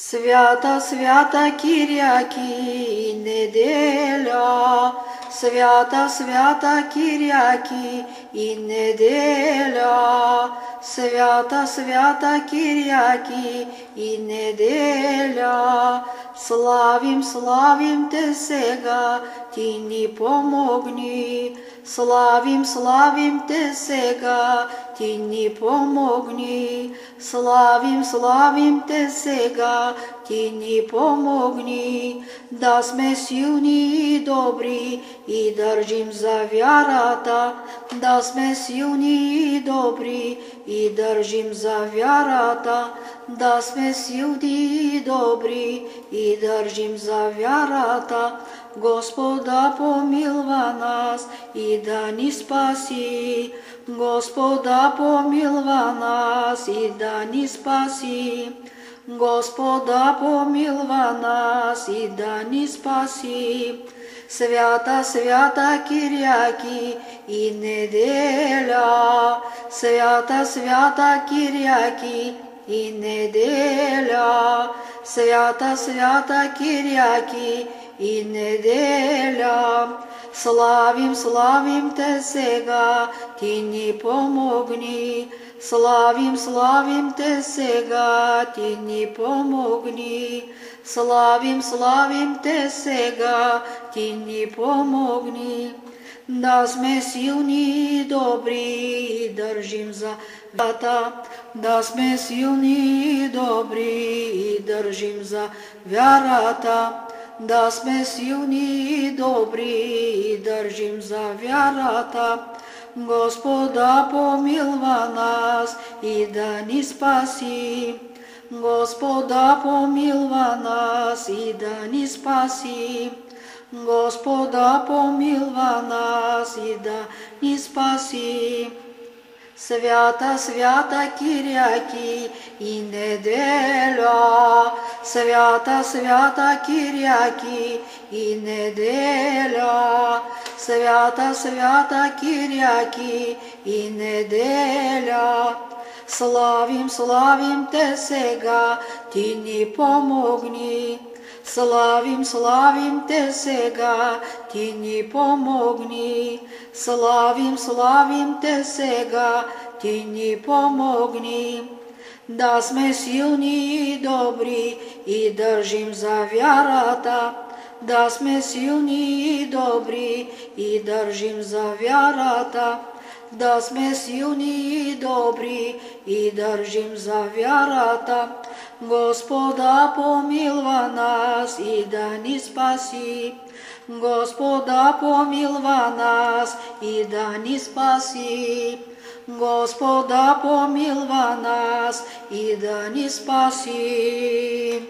Свята, свята Киряки, неделя, свята, свята Киряки и неделя, свята, свята Киряки и неделя. Славим, славим те сега, ти ни помогни. Славим, славим те сега, ти ни помогни. Славим, славим те сега, ти ни помогни. Да сме силни и добри и държим за вярата. Да сме силни и добри и държим за вярата. Да сме силни и добри и държим за вярата. Господа помилва нас и да ни спаси. Господа помилва нас и да ни спаси. Господа помилва нас и да ни спаси. Свята, свята Киряки и неделя, свята, свята Киряки и неделя, свята, свята Киряки и неделя. Славим, славим те сега, ти ни помогни. Славим, славим те сега, ти ни помогни. Славим, славим те сега, ти ни помогни. Да сме силни и добри и държим за вярата. Да сме силни и добри и държим за вярата. Да сме силни и добри и държим за вярата. Господа помилва нас и да ни спаси. Господа помилва нас и да ни спаси. Господа помилва нас и да ни спаси. Свята, свята Киряки и неделя, свята, свята Киряки и неделя, свята, свята Киряки и неделя. Славим, славим те сега, ти ни помогни. Славим, славим те сега, ти ни помогни. Славим, славим те сега, ти ни помогни. Да сме силни и добри и държим за вярата. Да сме силни и добри и държим за вярата. Да сме силни и добри и държим за вярата. Господа помилва нас и да ни спаси. Господа помилва нас и да ни спаси. Господа помилва нас и да ни спаси.